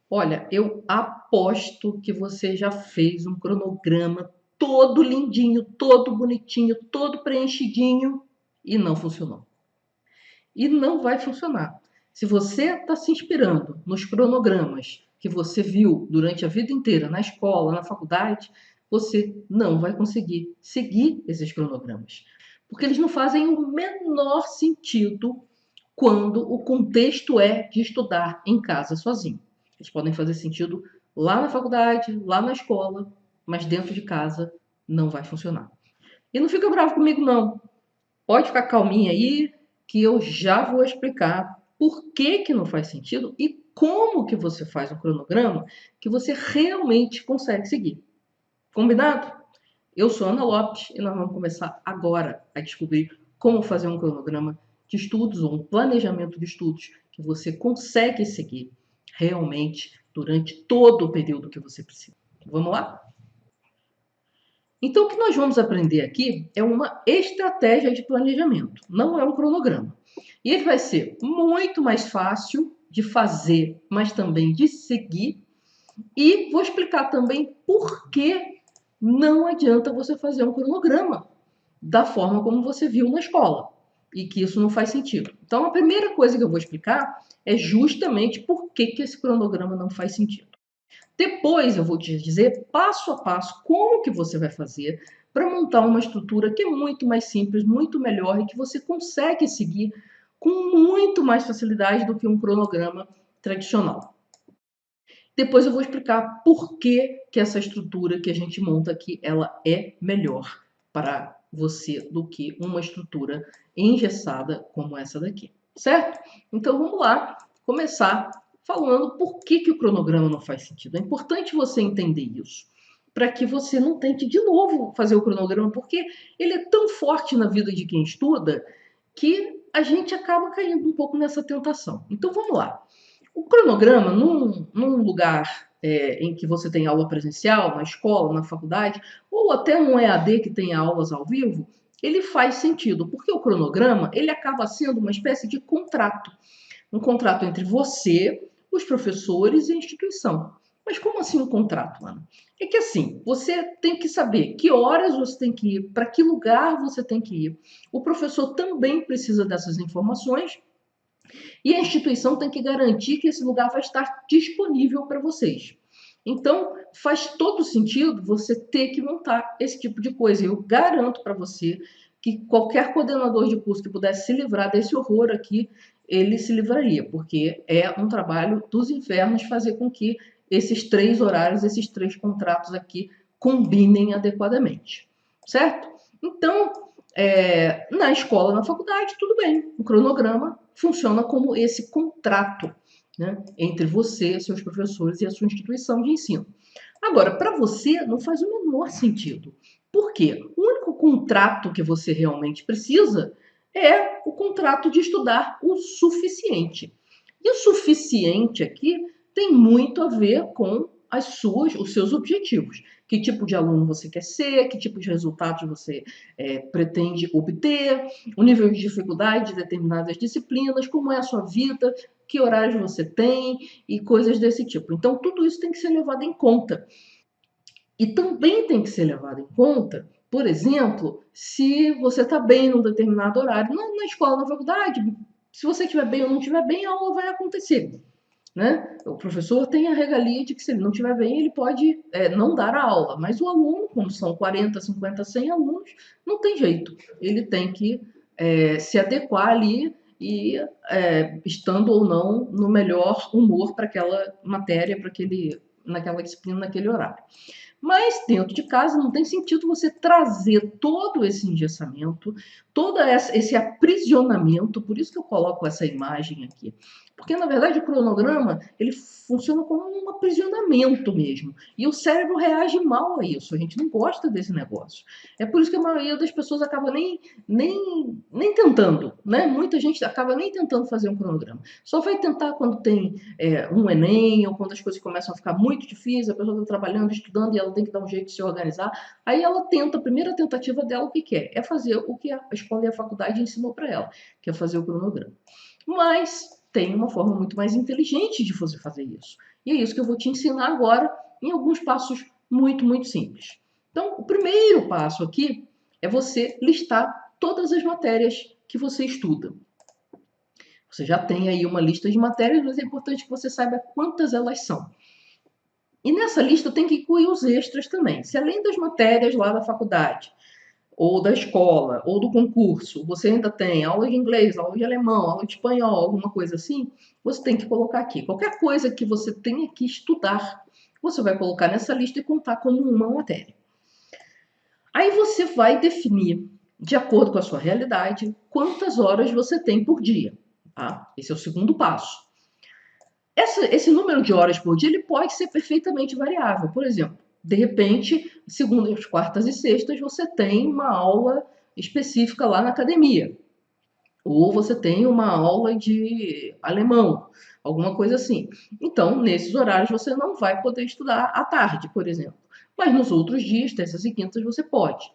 Olha, eu aposto que você já fez um cronograma todo lindinho, todo bonitinho, todo preenchidinho e não funcionou. E não vai funcionar. Se você está se inspirando nos cronogramas que você viu durante a vida inteira na escola, na faculdade, você não vai conseguir seguir esses cronogramas. Porque eles não fazem o menor sentido quando o contexto é de estudar em casa sozinho. Eles podem fazer sentido lá na faculdade, lá na escola, mas dentro de casa não vai funcionar. E não fica bravo comigo, não. Pode ficar calminha aí, que eu já vou explicar por que que não faz sentido e como que você faz um cronograma que você realmente consegue seguir. Combinado? Eu sou Ana Lopes e nós vamos começar agora a descobrir como fazer um cronograma de estudos ou um planejamento de estudos que você consegue seguir realmente durante todo o período que você precisa. Vamos lá? Então, o que nós vamos aprender aqui é uma estratégia de planejamento, não é um cronograma. E ele vai ser muito mais fácil de fazer, mas também de seguir. E vou explicar também por que não adianta você fazer um cronograma da forma como você viu na escola e que isso não faz sentido. Então, a primeira coisa que eu vou explicar é justamente por que que esse cronograma não faz sentido. Depois eu vou te dizer passo a passo como que você vai fazer para montar uma estrutura que é muito mais simples, muito melhor e que você consegue seguir com muito mais facilidade do que um cronograma tradicional. Depois eu vou explicar por que que essa estrutura que a gente monta aqui, ela é melhor para você do que uma estrutura engessada como essa daqui, certo? Então vamos lá, começar falando por que que o cronograma não faz sentido. É importante você entender isso, para que você não tente de novo fazer o cronograma, porque ele é tão forte na vida de quem estuda que a gente acaba caindo um pouco nessa tentação. Então vamos lá. O cronograma, num lugar em que você tem aula presencial, na escola, na faculdade, ou até um EAD que tem aulas ao vivo, ele faz sentido, porque o cronograma ele acaba sendo uma espécie de contrato. Um contrato entre você, os professores e a instituição. Mas como assim um contrato, Ana? É que assim, você tem que saber que horas você tem que ir, para que lugar você tem que ir. O professor também precisa dessas informações e a instituição tem que garantir que esse lugar vai estar disponível para vocês. Então, faz todo sentido você ter que montar esse tipo de coisa. Eu garanto para você que qualquer coordenador de curso que pudesse se livrar desse horror aqui, ele se livraria, porque é um trabalho dos infernos fazer com que esses três horários, esses três contratos aqui combinem adequadamente, certo? Então, na escola, na faculdade, tudo bem. O cronograma funciona como esse contrato, né, entre você, seus professores e a sua instituição de ensino. Agora, para você, não faz o menor sentido. Por quê? O único contrato que você realmente precisa é o contrato de estudar o suficiente. E o suficiente aqui tem muito a ver com os seus objetivos. Que tipo de aluno você quer ser, que tipo de resultados você pretende obter, o nível de dificuldade de determinadas disciplinas, como é a sua vida, que horários você tem e coisas desse tipo. Então, tudo isso tem que ser levado em conta. E também tem que ser levado em conta, por exemplo, se você está bem num determinado horário, na escola, na faculdade, se você estiver bem ou não estiver bem, a aula vai acontecer. Né? O professor tem a regalia de que se ele não estiver bem, ele pode não dar a aula, mas o aluno, como são 40, 50, 100 alunos, não tem jeito. Ele tem que se adequar ali e estando ou não no melhor humor para aquela matéria, naquela disciplina, naquele horário. Mas dentro de casa não tem sentido você trazer todo esse engessamento, todo esse aprisionamento, por isso que eu coloco essa imagem aqui. Porque, na verdade, o cronograma ele funciona como um aprisionamento mesmo. E o cérebro reage mal a isso. A gente não gosta desse negócio. É por isso que a maioria das pessoas acaba nem tentando. Né? Muita gente acaba nem tentando fazer um cronograma. Só vai tentar quando tem um Enem ou quando as coisas começam a ficar muito difíceis, a pessoa está trabalhando, estudando e ela tem que dar um jeito de se organizar. Aí ela tenta, a primeira tentativa dela, o que é? É fazer o que a escola e a faculdade ensinou para ela, que é fazer o cronograma. Mas tem uma forma muito mais inteligente de você fazer isso. E é isso que eu vou te ensinar agora em alguns passos muito simples. Então, o primeiro passo aqui é você listar todas as matérias que você estuda. Você já tem aí uma lista de matérias, mas é importante que você saiba quantas elas são. E nessa lista tem que incluir os extras também. Se além das matérias lá da faculdade, ou da escola, ou do concurso, você ainda tem aula de inglês, aula de alemão, aula de espanhol, alguma coisa assim, você tem que colocar aqui. Qualquer coisa que você tenha que estudar, você vai colocar nessa lista e contar como uma matéria. Aí você vai definir, de acordo com a sua realidade, quantas horas você tem por dia. Tá? Esse é o segundo passo. Esse número de horas por dia ele pode ser perfeitamente variável. Por exemplo, de repente, segundas, quartas e sextas, você tem uma aula específica lá na academia. Ou você tem uma aula de alemão, alguma coisa assim. Então, nesses horários, você não vai poder estudar à tarde, por exemplo. Mas nos outros dias, terças e quintas, você pode.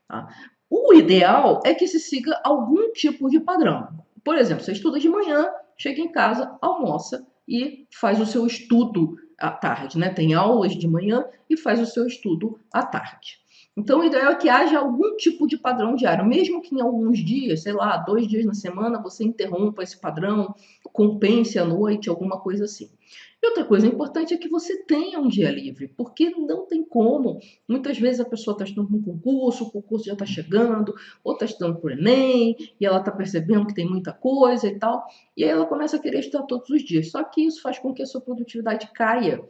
Tá? O ideal é que se siga algum tipo de padrão. Por exemplo, você estuda de manhã, chega em casa, almoça e faz o seu estudo à tarde, né? Tem aulas de manhã e faz o seu estudo à tarde. Então, o ideal é que haja algum tipo de padrão diário, mesmo que em alguns dias, sei lá, 2 dias na semana, você interrompa esse padrão, compense à noite, alguma coisa assim. E outra coisa importante é que você tenha um dia livre, porque não tem como. Muitas vezes a pessoa está estudando um concurso, o concurso já está chegando, ou está estudando para o Enem, e ela está percebendo que tem muita coisa e tal, e aí ela começa a querer estudar todos os dias. Só que isso faz com que a sua produtividade caia.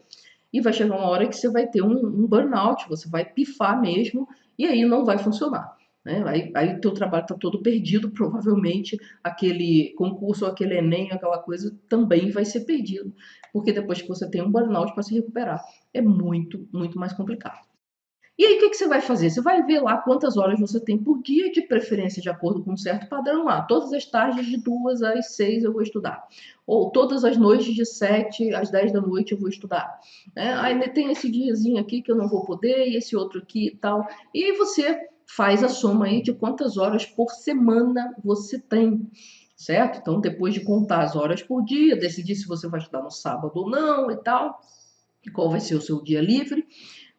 E vai chegar uma hora que você vai ter um burnout, você vai pifar mesmo, e aí não vai funcionar. Né? Aí o teu trabalho está todo perdido, provavelmente aquele concurso, aquele Enem, aquela coisa também vai ser perdido, porque depois que você tem um burnout para se recuperar, é muito mais complicado. E aí, o que você vai fazer? Você vai ver lá quantas horas você tem por dia, de preferência de acordo com um certo padrão lá. Todas as tardes de 2 às 6 eu vou estudar. Ou todas as noites de 7 às 10 da noite eu vou estudar. Aí tem esse diazinho aqui que eu não vou poder, e esse outro aqui e tal. E aí você faz a soma aí de quantas horas por semana você tem. Certo? Então, depois de contar as horas por dia, decidir se você vai estudar no sábado ou não e tal, qual vai ser o seu dia livre,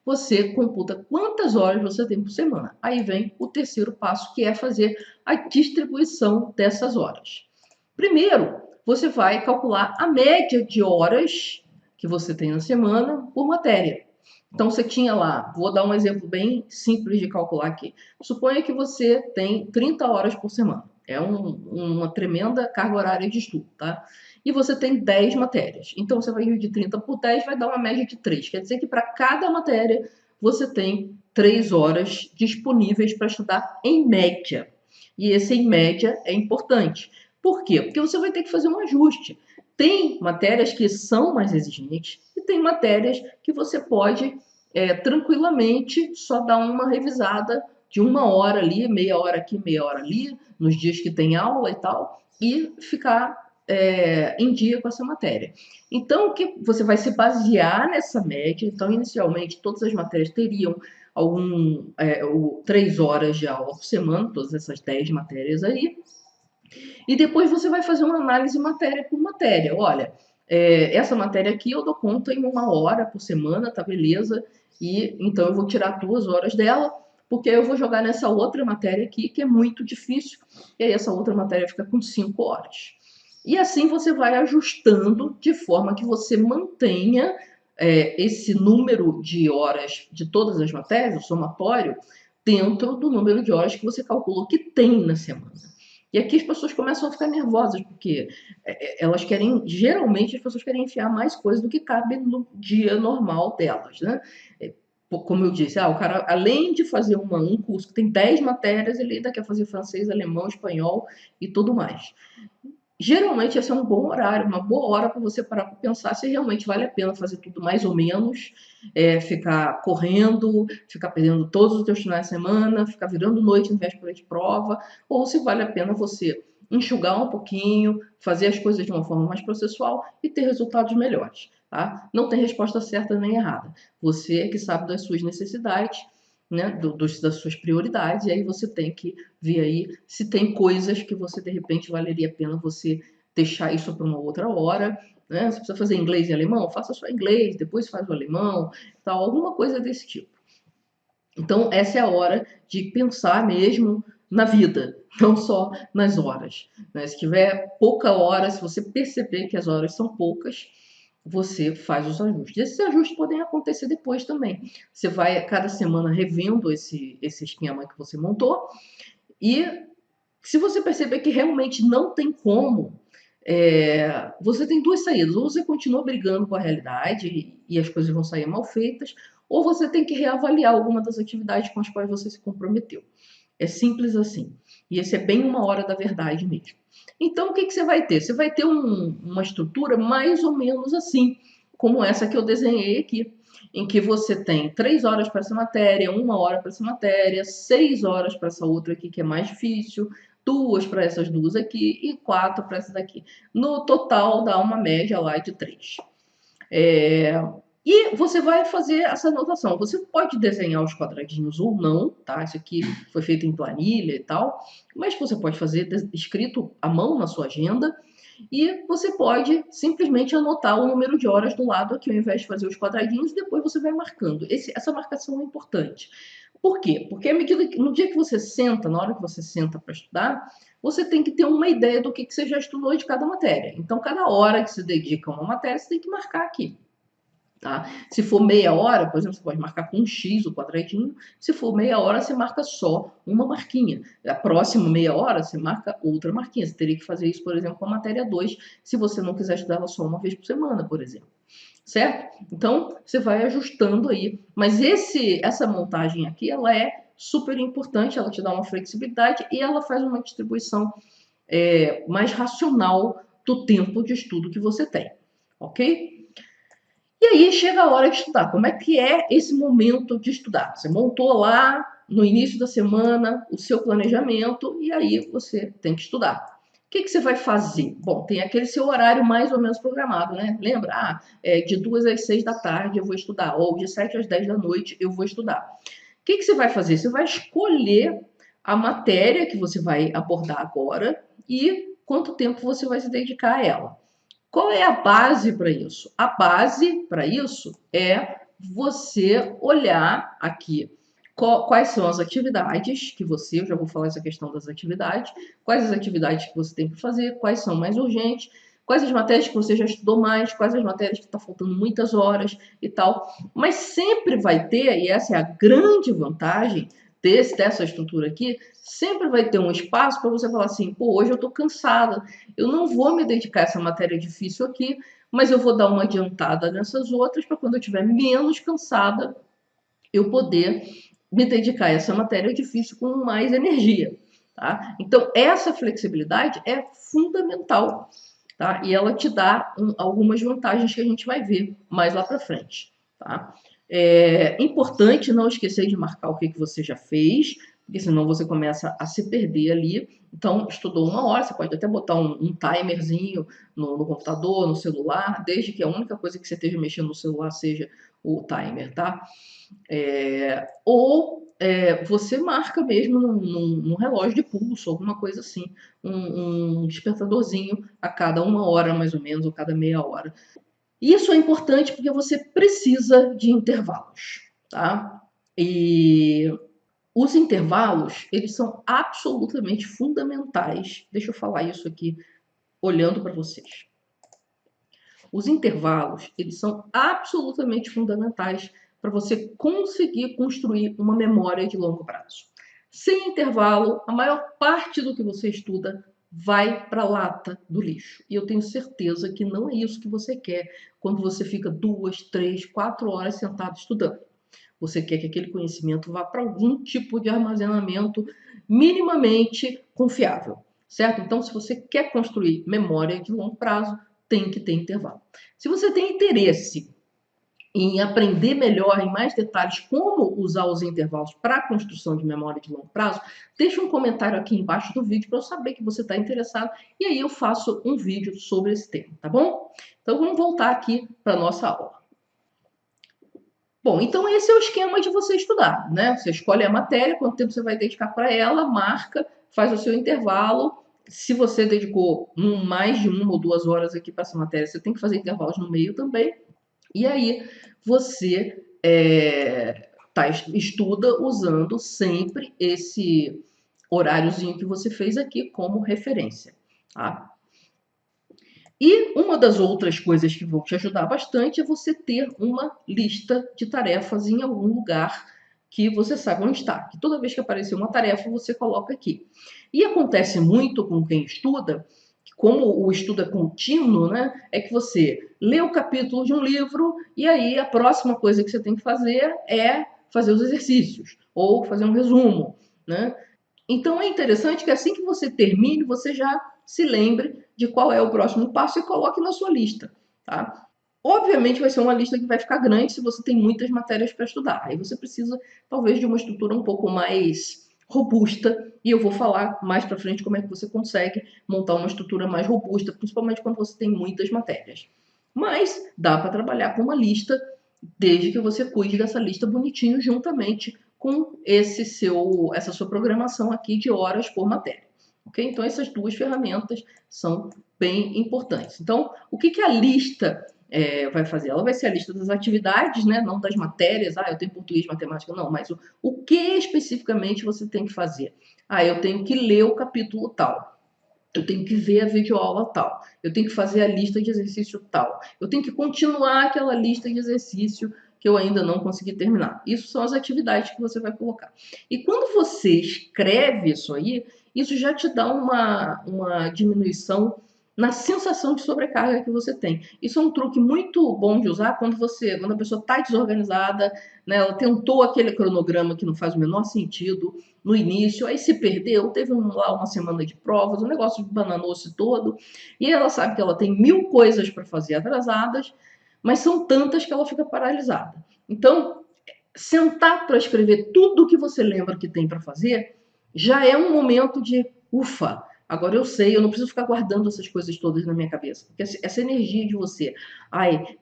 você computa quantas horas você tem por semana. Aí vem o terceiro passo, que é fazer a distribuição dessas horas. Primeiro, você vai calcular a média de horas que você tem na semana por matéria. Então, você tinha lá, vou dar um exemplo bem simples de calcular aqui. Suponha que você tem 30 horas por semana. É uma tremenda carga horária de estudo, tá? E você tem 10 matérias. Então, você vai dividir 30 por 10, vai dar uma média de 3. Quer dizer que para cada matéria, você tem 3 horas disponíveis para estudar em média. E esse em média é importante. Por quê? Porque você vai ter que fazer um ajuste. Tem matérias que são mais exigentes e tem matérias que você pode tranquilamente só dar uma revisada de 1 hora ali, meia hora aqui, meia hora ali, nos dias que tem aula e tal, e ficar em dia com essa matéria. Então, que você vai se basear nessa média. Então, inicialmente, todas as matérias teriam 3 horas de aula por semana, todas essas 10 matérias aí, e depois você vai fazer uma análise matéria por matéria. Olha, essa matéria aqui eu dou conta em 1 hora por semana, tá beleza? E então eu vou tirar 2 horas dela, porque eu vou jogar nessa outra matéria aqui, que é muito difícil, e aí essa outra matéria fica com 5 horas. E assim você vai ajustando de forma que você mantenha esse número de horas de todas as matérias, o somatório, dentro do número de horas que você calculou que tem na semana. E aqui as pessoas começam a ficar nervosas, porque elas querem, geralmente as pessoas querem enfiar mais coisas do que cabe no dia normal delas, né? Como eu disse, o cara, além de fazer um curso que tem 10 matérias, ele ainda quer fazer francês, alemão, espanhol e tudo mais. Geralmente esse é um bom horário, uma boa hora para você parar para pensar se realmente vale a pena fazer tudo mais ou menos, ficar correndo, ficar perdendo todos os teus finais de semana, ficar virando noite em véspera de prova, ou se vale a pena você enxugar um pouquinho, fazer as coisas de uma forma mais processual e ter resultados melhores. Tá? Não tem resposta certa nem errada. Você é que sabe das suas necessidades, né, das suas prioridades, e aí você tem que ver aí se tem coisas que você, de repente, valeria a pena você deixar isso para uma outra hora, né? Se precisa fazer inglês e alemão, faça só inglês, depois faz o alemão, tal, alguma coisa desse tipo. Então, essa é a hora de pensar mesmo na vida, não só nas horas, né? Se tiver pouca hora, se você perceber que as horas são poucas, você faz os ajustes. Esses ajustes podem acontecer depois também. Você vai a cada semana revendo esse esquema que você montou e se você perceber que realmente não tem como, você tem duas saídas. Ou você continua brigando com a realidade e as coisas vão sair mal feitas, ou você tem que reavaliar alguma das atividades com as quais você se comprometeu. É simples assim. E esse é bem uma hora da verdade mesmo. Então, o que você vai ter? Você vai ter uma estrutura mais ou menos assim, como essa que eu desenhei aqui, em que você tem 3 horas para essa matéria, 1 hora para essa matéria, 6 horas para essa outra aqui que é mais difícil, 2 para essas duas aqui e 4 para essa daqui. No total dá uma média lá de 3. E você vai fazer essa anotação. Você pode desenhar os quadradinhos ou não, tá? Isso aqui foi feito em planilha e tal, mas você pode fazer escrito à mão na sua agenda e você pode simplesmente anotar o número de horas do lado aqui, ao invés de fazer os quadradinhos, e depois você vai marcando. Essa marcação é importante. Por quê? Porque à medida que, no dia que você senta, na hora que você senta para estudar, você tem que ter uma ideia do que você já estudou de cada matéria. Então, cada hora que se dedica a uma matéria, você tem que marcar aqui. Tá? Se for meia hora, por exemplo, você pode marcar com um X o quadradinho. Se for meia hora, você marca só uma marquinha. A próxima meia hora, você marca outra marquinha. Você teria que fazer isso, por exemplo, com a matéria 2, se você não quiser estudar ela só uma vez por semana, por exemplo. Certo? Então, você vai ajustando aí. Mas essa montagem aqui, ela é super importante, ela te dá uma flexibilidade e ela faz uma distribuição mais racional do tempo de estudo que você tem. Ok? E aí chega a hora de estudar. Como é que é esse momento de estudar? Você montou lá no início da semana o seu planejamento e aí você tem que estudar. O que você vai fazer? Bom, tem aquele seu horário mais ou menos programado, né? Lembra? De 2 às 6 da tarde eu vou estudar, ou de 7 às 10 da noite eu vou estudar. O que você vai fazer? Você vai escolher a matéria que você vai abordar agora e quanto tempo você vai se dedicar a ela. Qual é a base para isso? A base para isso é você olhar aqui quais são as atividades que você, eu já vou falar essa questão das atividades, quais as atividades que você tem para fazer, quais são mais urgentes, quais as matérias que você já estudou mais, quais as matérias que está faltando muitas horas e tal. Mas sempre vai ter, e essa é a grande vantagem dessa estrutura aqui, sempre vai ter um espaço para você falar assim, pô, hoje eu estou cansada, eu não vou me dedicar a essa matéria difícil aqui, mas eu vou dar uma adiantada nessas outras para quando eu estiver menos cansada, eu poder me dedicar a essa matéria difícil com mais energia. Tá? Então, essa flexibilidade é fundamental. Tá? E ela te dá algumas vantagens que a gente vai ver mais lá para frente. Tá? É importante não esquecer de marcar o que você já fez, porque senão você começa a se perder ali. Então, estudou 1 hora, você pode até botar um timerzinho no computador, no celular, desde que a única coisa que você esteja mexendo no celular seja o timer, tá? Ou você marca mesmo num relógio de pulso, alguma coisa assim, um despertadorzinho a cada 1 hora, mais ou menos, ou cada meia hora. Isso é importante porque você precisa de intervalos, tá? E os intervalos, eles são absolutamente fundamentais. Deixa eu falar isso aqui, olhando para vocês. Os intervalos, eles são absolutamente fundamentais para você conseguir construir uma memória de longo prazo. Sem intervalo, a maior parte do que você estuda vai para a lata do lixo. E eu tenho certeza que não é isso que você quer quando você fica 2, 3, 4 horas sentado estudando. Você quer que aquele conhecimento vá para algum tipo de armazenamento minimamente confiável, certo? Então, se você quer construir memória de longo prazo, tem que ter intervalo. Se você tem interesse em aprender melhor, em mais detalhes, como usar os intervalos para a construção de memória de longo prazo, deixa um comentário aqui embaixo do vídeo para eu saber que você está interessado e aí eu faço um vídeo sobre esse tema, tá bom? Então vamos voltar aqui para a nossa aula. Bom, então esse é o esquema de você estudar, né? Você escolhe a matéria, quanto tempo você vai dedicar para ela, marca, faz o seu intervalo, Se você dedicou mais de 1 ou 2 horas aqui para essa matéria, você tem que fazer intervalos no meio também. E aí você estuda usando sempre esse horáriozinho que você fez aqui como referência, tá? E uma das outras coisas que vão te ajudar bastante é você ter uma lista de tarefas em algum lugar que você sabe onde está. Que toda vez que aparecer uma tarefa, você coloca aqui. E acontece muito com quem estuda, que como o estudo é contínuo, né, é que você lê o capítulo de um livro e aí a próxima coisa que você tem que fazer é fazer os exercícios ou fazer um resumo, né? Então é interessante que assim que você termine, você já se lembre de qual é o próximo passo e coloque na sua lista, tá? Obviamente vai ser uma lista que vai ficar grande se você tem muitas matérias para estudar. Aí você precisa talvez de uma estrutura um pouco mais robusta, e eu vou falar mais para frente como é que você consegue montar uma estrutura mais robusta, principalmente quando você tem muitas matérias. Mas dá para trabalhar com uma lista, desde que você cuide dessa lista bonitinho juntamente com essa sua programação aqui de horas por matéria. Ok? Então, essas duas ferramentas são bem importantes. Então, o que a lista vai fazer? Ela vai ser a lista das atividades, né? Não das matérias. Eu tenho português, matemática, não. Mas o que especificamente você tem que fazer? Eu tenho que ler o capítulo tal. Eu tenho que ver a videoaula tal. Eu tenho que fazer a lista de exercício tal. Eu tenho que continuar aquela lista de exercício que eu ainda não consegui terminar. Isso são as atividades que você vai colocar. E quando você escreve isso aí, isso já te dá uma diminuição na sensação de sobrecarga que você tem. Isso é um truque muito bom de usar quando a pessoa está desorganizada, né? Ela tentou aquele cronograma que não faz o menor sentido no início, aí se perdeu, teve lá uma semana de provas, o negócio bananou-se todo, e ela sabe que ela tem 1000 coisas para fazer atrasadas, mas são tantas que ela fica paralisada. Então, sentar para escrever tudo o que você lembra que tem para fazer já é um momento de ufa. Agora eu sei, eu não preciso ficar guardando essas coisas todas na minha cabeça. Porque essa energia de você,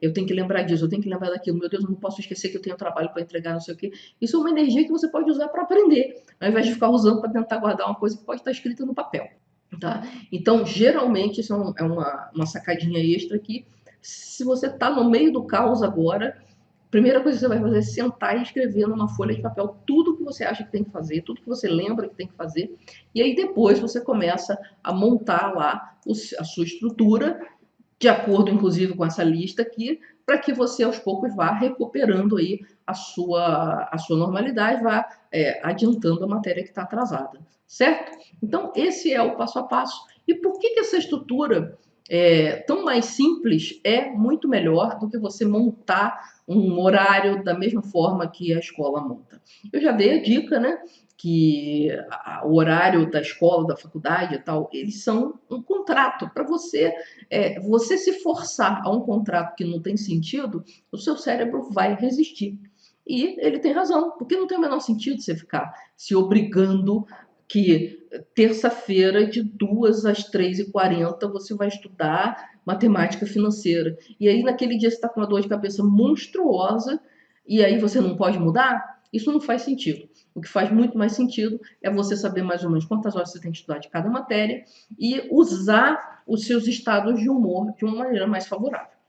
eu tenho que lembrar disso, eu tenho que lembrar daquilo, meu Deus, eu não posso esquecer que eu tenho trabalho para entregar, não sei o quê. Isso é uma energia que você pode usar para aprender, ao invés de ficar usando para tentar guardar uma coisa que pode estar escrita no papel. Tá? Então, geralmente, isso é uma sacadinha extra aqui. Se você está no meio do caos agora, primeira coisa que você vai fazer é sentar e escrever numa folha de papel tudo que você acha que tem que fazer, tudo que você lembra que tem que fazer, e aí depois você começa a montar lá a sua estrutura, de acordo inclusive com essa lista aqui, para que você aos poucos vá recuperando aí a sua normalidade, vá adiantando a matéria que está atrasada, certo? Então esse é o passo a passo. E por que essa estrutura tão mais simples é muito melhor do que você montar um horário da mesma forma que a escola monta? Eu já dei a dica, né? Que o horário da escola, da faculdade e tal, eles são um contrato para você se forçar a um contrato que não tem sentido, o seu cérebro vai resistir. E ele tem razão, porque não tem o menor sentido você ficar se obrigando que terça-feira, de 2 às 3h40, você vai estudar matemática financeira. E aí, naquele dia, você está com uma dor de cabeça monstruosa e aí você não pode mudar? Isso não faz sentido. O que faz muito mais sentido é você saber mais ou menos quantas horas você tem que estudar de cada matéria e usar os seus estados de humor de uma maneira mais favorável.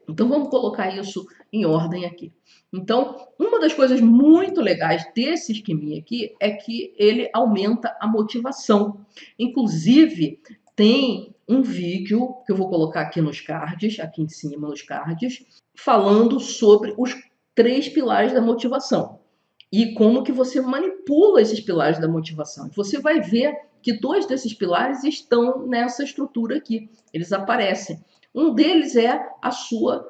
Então vamos colocar isso em ordem aqui. Então, uma das coisas muito legais desse esqueminha aqui é que ele aumenta a motivação. Inclusive, tem um vídeo que eu vou colocar aqui nos cards, aqui em cima nos cards, falando sobre os 3 pilares da motivação e como que você manipula esses pilares da motivação. Você vai ver que 2 desses pilares estão nessa estrutura aqui. Eles aparecem. Um deles é a sua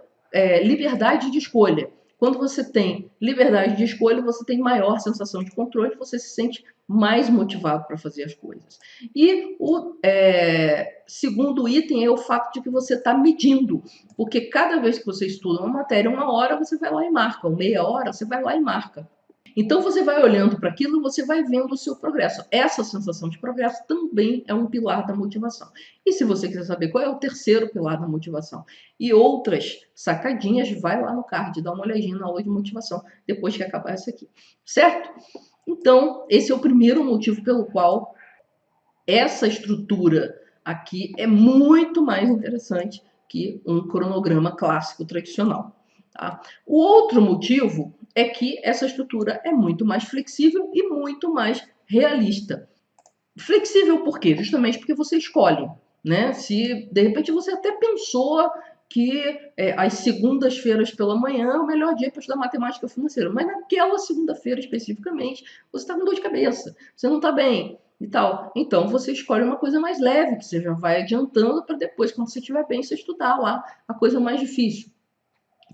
liberdade de escolha. Quando você tem liberdade de escolha, você tem maior sensação de controle, você se sente mais motivado para fazer as coisas. E o segundo item é o fato de que você está medindo, porque cada vez que você estuda uma matéria, 1 hora, você vai lá e marca, ou meia hora, você vai lá e marca. Então você vai olhando para aquilo e você vai vendo o seu progresso. Essa sensação de progresso também é um pilar da motivação. E se você quiser saber qual é o terceiro pilar da motivação e outras sacadinhas, vai lá no card, dá uma olhadinha na aula de motivação depois que acabar essa aqui. Certo? Então, esse é o primeiro motivo pelo qual essa estrutura aqui é muito mais interessante que um cronograma clássico tradicional. Tá? O outro motivo é que essa estrutura é muito mais flexível e muito mais realista. Flexível por quê? Justamente porque você escolhe, né? Se de repente você até pensou que as segundas-feiras pela manhã é o melhor dia para estudar matemática financeira, mas naquela segunda-feira especificamente você está com dor de cabeça, você não está bem e tal. Então você escolhe uma coisa mais leve, que você já vai adiantando para depois, quando você estiver bem, você estudar lá a coisa mais difícil.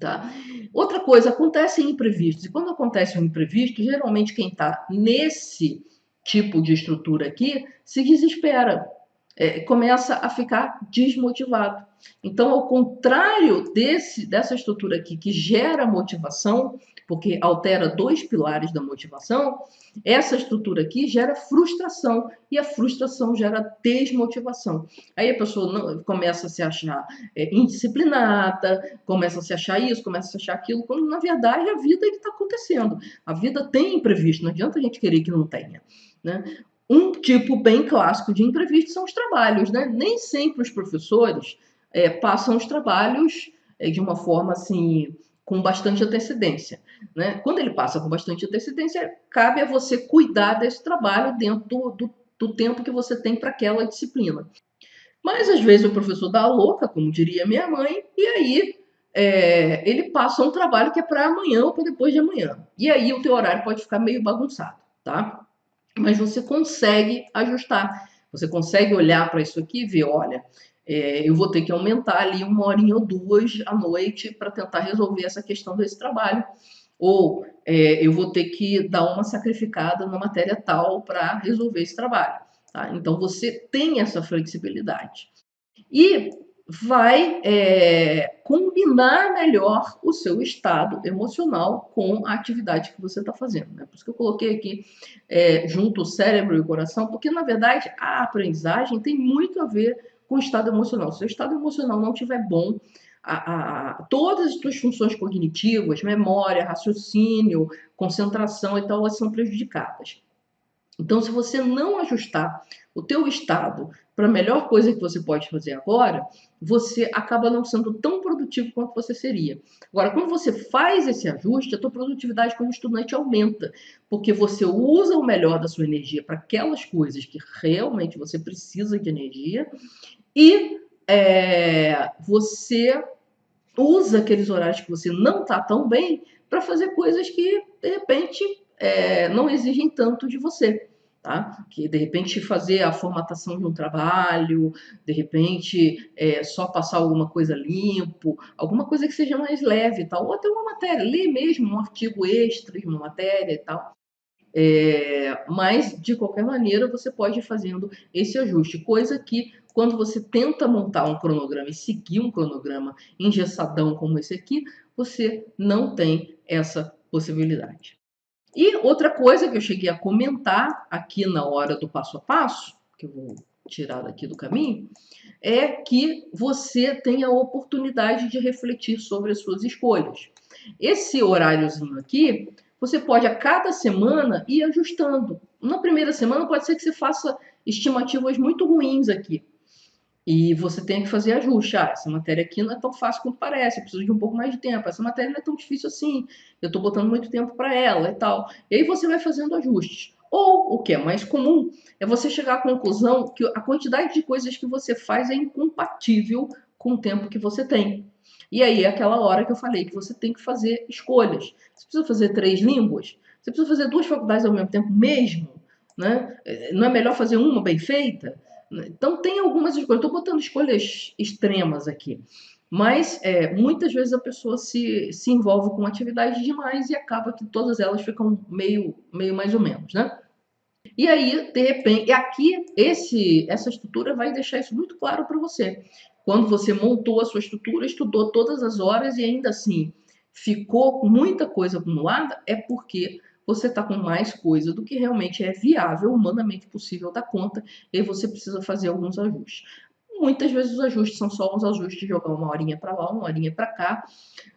Tá? Outra coisa, acontecem imprevistos. E quando acontece um imprevisto, geralmente quem está nesse tipo de estrutura aqui se desespera, começa a ficar desmotivado. Então, ao contrário dessa estrutura aqui que gera motivação, porque altera dois pilares da motivação, essa estrutura aqui gera frustração e a frustração gera desmotivação. Aí a pessoa começa a se achar indisciplinada, começa a se achar isso, começa a se achar aquilo, quando na verdade a vida é que está acontecendo. A vida tem imprevisto, não adianta a gente querer que não tenha, né? Um tipo bem clássico de imprevisto são os trabalhos, né? Nem sempre os professores passam os trabalhos de uma forma assim, com bastante antecedência, né? Quando ele passa com bastante antecedência, cabe a você cuidar desse trabalho dentro do tempo que você tem para aquela disciplina. Mas às vezes o professor dá a louca, como diria minha mãe, e aí ele passa um trabalho que é para amanhã ou para depois de amanhã. E aí o teu horário pode ficar meio bagunçado, tá? Mas você consegue ajustar. Você consegue olhar para isso aqui e ver, olha, eu vou ter que aumentar ali 1 horinha ou 2 à noite para tentar resolver essa questão desse trabalho. Ou eu vou ter que dar uma sacrificada na matéria tal para resolver esse trabalho. Tá? Então você tem essa flexibilidade. E vai combinar melhor o seu estado emocional com a atividade que você está fazendo. Né? Por isso que eu coloquei aqui junto o cérebro e o coração, porque na verdade a aprendizagem tem muito a ver com o estado emocional. Se o estado emocional não estiver bom, todas as suas funções cognitivas, memória, raciocínio, concentração e tal, elas são prejudicadas. Então, se você não ajustar o teu estado para a melhor coisa que você pode fazer agora, você acaba não sendo tão produtivo quanto você seria. Agora, quando você faz esse ajuste, a tua produtividade como estudante aumenta, porque você usa o melhor da sua energia para aquelas coisas que realmente você precisa de energia e você usa aqueles horários que você não está tão bem para fazer coisas que, de repente, não exigem tanto de você. Tá? Que de repente fazer a formatação de um trabalho, de repente só passar alguma coisa limpo, alguma coisa que seja mais leve, tal, ou até uma matéria, ler mesmo um artigo extra de uma matéria e tal. Mas de qualquer maneira você pode ir fazendo esse ajuste, coisa que quando você tenta montar um cronograma e seguir um cronograma engessadão como esse aqui, você não tem essa possibilidade. E outra coisa que eu cheguei a comentar aqui na hora do passo a passo, que eu vou tirar daqui do caminho, é que você tem a oportunidade de refletir sobre as suas escolhas. Esse horáriozinho aqui, você pode a cada semana ir ajustando. Na primeira semana pode ser que você faça estimativas muito ruins aqui. E você tem que fazer ajuste. Essa matéria aqui não é tão fácil quanto parece, eu preciso de um pouco mais de tempo. Essa matéria não é tão difícil assim, eu estou botando muito tempo para ela e tal. E aí você vai fazendo ajustes. Ou, o que é mais comum, é você chegar à conclusão que a quantidade de coisas que você faz é incompatível com o tempo que você tem. E aí é aquela hora que eu falei que você tem que fazer escolhas. Você precisa fazer 3 línguas? Você precisa fazer 2 faculdades ao mesmo tempo mesmo? Né? Não é melhor fazer uma bem feita? Então, tem algumas escolhas. Estou botando escolhas extremas aqui. Mas, muitas vezes a pessoa se envolve com atividade demais e acaba que todas elas ficam meio mais ou menos, né? E aí, de repente, aqui, essa estrutura vai deixar isso muito claro para você. Quando você montou a sua estrutura, estudou todas as horas e ainda assim ficou com muita coisa acumulada, é porque você está com mais coisa do que realmente é viável, humanamente possível dar conta, e aí você precisa fazer alguns ajustes. Muitas vezes os ajustes são só uns ajustes de jogar 1 horinha para lá, 1 horinha para cá.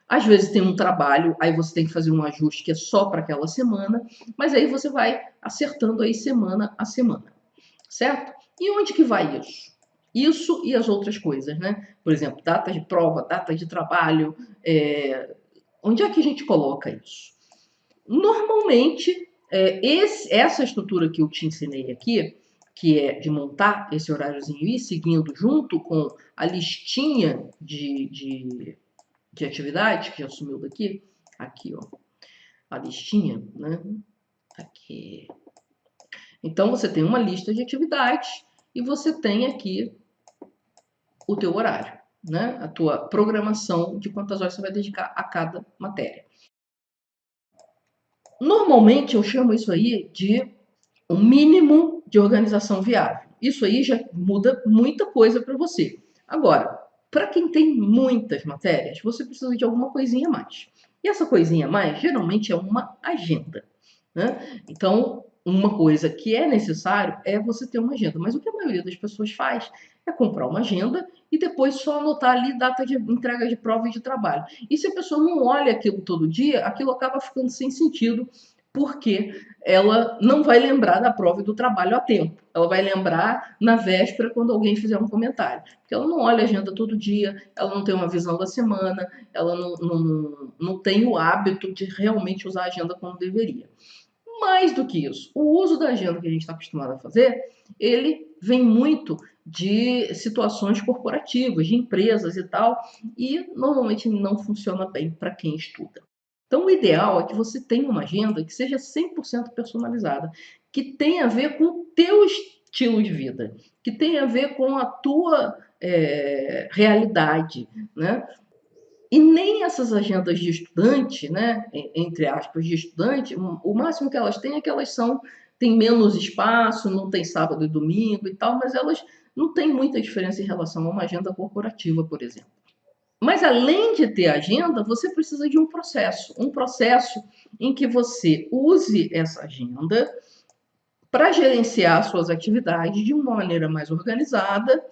Às vezes tem um trabalho, aí você tem que fazer um ajuste que é só para aquela semana, mas aí você vai acertando aí semana a semana, certo? E onde que vai isso? Isso e as outras coisas, né? Por exemplo, data de prova, data de trabalho, onde é que a gente coloca isso? Normalmente, essa estrutura que eu te ensinei aqui, que é de montar esse horáriozinho e ir seguindo junto com a listinha de atividades, que já sumiu daqui, aqui, ó, a listinha, né? Aqui. Então, você tem uma lista de atividades e você tem aqui o teu horário, né? A tua programação de quantas horas você vai dedicar a cada matéria. Normalmente, eu chamo isso aí de um mínimo de organização viável. Isso aí já muda muita coisa para você. Agora, para quem tem muitas matérias, você precisa de alguma coisinha a mais. E essa coisinha a mais, geralmente, é uma agenda, né? Então, uma coisa que é necessário é você ter uma agenda. Mas o que a maioria das pessoas faz é comprar uma agenda e depois só anotar ali data de entrega de prova e de trabalho. E se a pessoa não olha aquilo todo dia, aquilo acaba ficando sem sentido, porque ela não vai lembrar da prova e do trabalho a tempo. Ela vai lembrar na véspera, quando alguém fizer um comentário. Porque ela não olha a agenda todo dia, ela não tem uma visão da semana, ela não tem o hábito de realmente usar a agenda como deveria. Mais do que isso, o uso da agenda que a gente está acostumado a fazer, ele vem muito de situações corporativas, de empresas e tal, e normalmente não funciona bem para quem estuda. Então, o ideal é que você tenha uma agenda que seja 100% personalizada, que tenha a ver com o teu estilo de vida, que tenha a ver com a tua realidade, né? E nem essas agendas de estudante, né, entre aspas, de estudante, o máximo que elas têm é que elas têm menos espaço, não tem sábado e domingo e tal, mas elas não têm muita diferença em relação a uma agenda corporativa, por exemplo. Mas além de ter agenda, você precisa de um processo em que você use essa agenda para gerenciar suas atividades de uma maneira mais organizada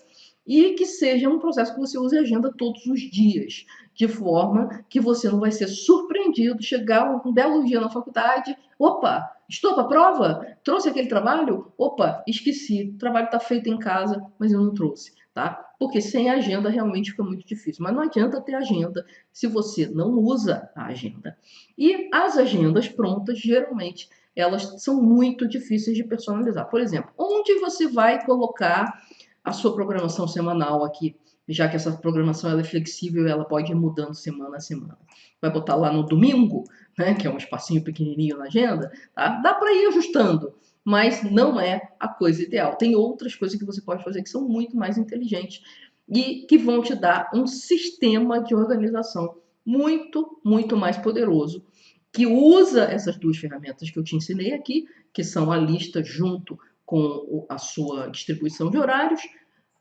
e que seja um processo que você use a agenda todos os dias, de forma que você não vai ser surpreendido, chegar um belo dia na faculdade, opa, estou para a prova? Trouxe aquele trabalho? Opa, esqueci, o trabalho está feito em casa, mas eu não trouxe, tá? Porque sem agenda realmente fica muito difícil, mas não adianta ter agenda se você não usa a agenda. E as agendas prontas, geralmente, elas são muito difíceis de personalizar. Por exemplo, onde você vai colocar a sua programação semanal aqui, já que essa programação ela é flexível e ela pode ir mudando semana a semana. Vai botar lá no domingo, né, que é um espacinho pequenininho na agenda, tá? Dá para ir ajustando, mas não é a coisa ideal. Tem outras coisas que você pode fazer que são muito mais inteligentes e que vão te dar um sistema de organização muito, muito mais poderoso, que usa essas duas ferramentas que eu te ensinei aqui, que são a lista junto com a sua distribuição de horários,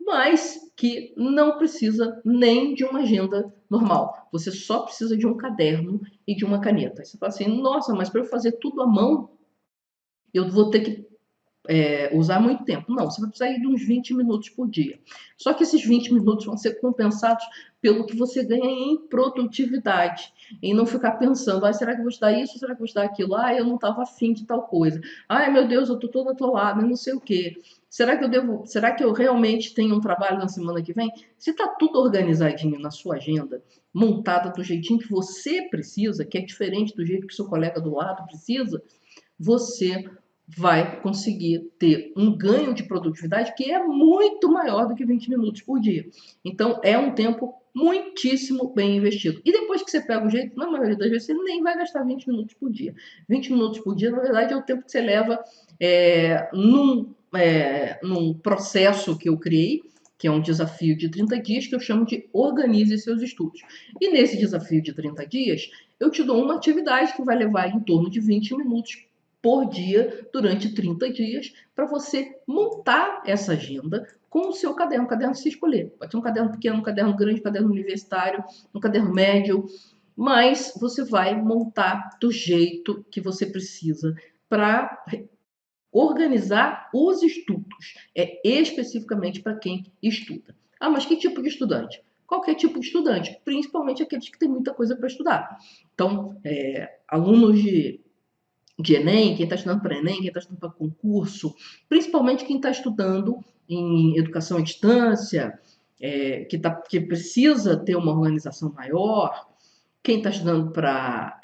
mas que não precisa nem de uma agenda normal. Você só precisa de um caderno e de uma caneta. Aí você fala assim, nossa, mas para eu fazer tudo à mão, eu vou ter que usar muito tempo. Não, você vai precisar de uns 20 minutos por dia. Só que esses 20 minutos vão ser compensados pelo que você ganha em produtividade. Em não ficar pensando, será que eu vou estudar isso? Será que eu vou estudar aquilo? Eu não estava afim de tal coisa. Meu Deus, eu estou toda atolada, não sei o quê. Será que eu realmente tenho um trabalho na semana que vem? Se está tudo organizadinho na sua agenda, montada do jeitinho que você precisa, que é diferente do jeito que seu colega do lado precisa, você vai conseguir ter um ganho de produtividade que é muito maior do que 20 minutos por dia. Então, é um tempo muitíssimo bem investido. E depois que você pega o jeito, na maioria das vezes, você nem vai gastar 20 minutos por dia. 20 minutos por dia, na verdade, é o tempo que você leva num processo que eu criei, que é um desafio de 30 dias, que eu chamo de Organize Seus Estudos. E nesse desafio de 30 dias, eu te dou uma atividade que vai levar em torno de 20 minutos por dia durante 30 dias para você montar essa agenda com o seu caderno, caderno se escolher. Pode ser um caderno pequeno, um caderno grande, um caderno universitário, um caderno médio, mas você vai montar do jeito que você precisa para organizar os estudos. É especificamente para quem estuda. Mas que tipo de estudante? Qualquer tipo de estudante, principalmente aqueles que têm muita coisa para estudar. Então, alunos de Enem, quem está estudando para Enem, quem está estudando para concurso, principalmente quem está estudando em educação à distância, que precisa ter uma organização maior, quem está estudando para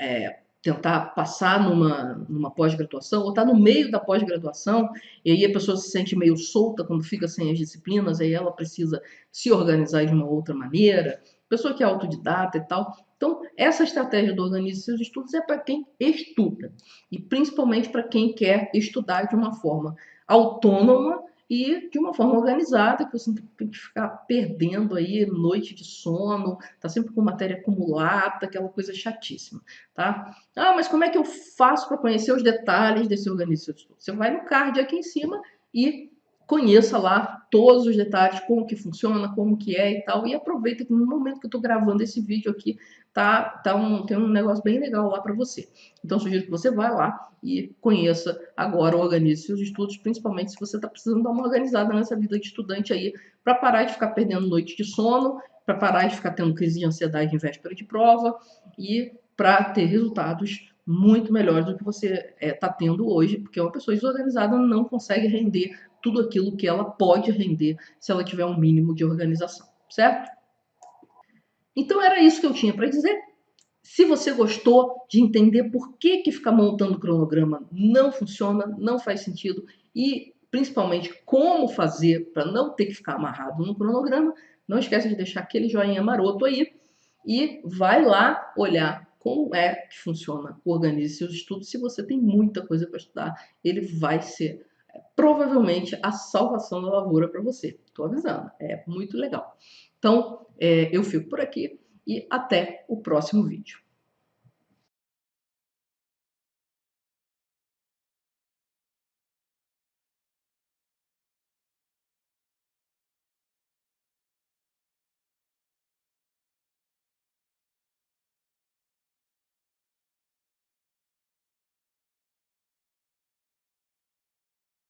tentar passar numa pós-graduação, ou está no meio da pós-graduação, e aí a pessoa se sente meio solta quando fica sem as disciplinas, aí ela precisa se organizar de uma outra maneira, pessoa que é autodidata e tal. Então, essa estratégia do Organize Seus Estudos é para quem estuda, e principalmente para quem quer estudar de uma forma autônoma e de uma forma organizada, que você não tem que ficar perdendo aí noite de sono, tá sempre com matéria acumulada, aquela coisa chatíssima, tá? Ah, mas como é que eu faço para conhecer os detalhes desse organismo? Você vai no card aqui em cima e conheça lá todos os detalhes, como que funciona, como que é e tal, e aproveita que no momento que eu estou gravando esse vídeo aqui, tem um negócio bem legal lá para você. Então, sugiro que você vá lá e conheça agora, organize seus estudos, principalmente se você está precisando dar uma organizada nessa vida de estudante aí, para parar de ficar perdendo noite de sono, para parar de ficar tendo crise de ansiedade em véspera de prova e para ter resultados muito melhores do que você está tendo hoje, porque uma pessoa desorganizada não consegue render tudo aquilo que ela pode render se ela tiver um mínimo de organização, certo? Então era isso que eu tinha para dizer. Se você gostou de entender por que ficar montando cronograma não funciona, não faz sentido, e principalmente como fazer para não ter que ficar amarrado no cronograma, não esqueça de deixar aquele joinha maroto aí e vai lá olhar como é que funciona o Organize Seus Estudos. Se você tem muita coisa para estudar, ele vai ser provavelmente a salvação da lavoura para você. Estou avisando, é muito legal. Então, eu fico por aqui e até o próximo vídeo.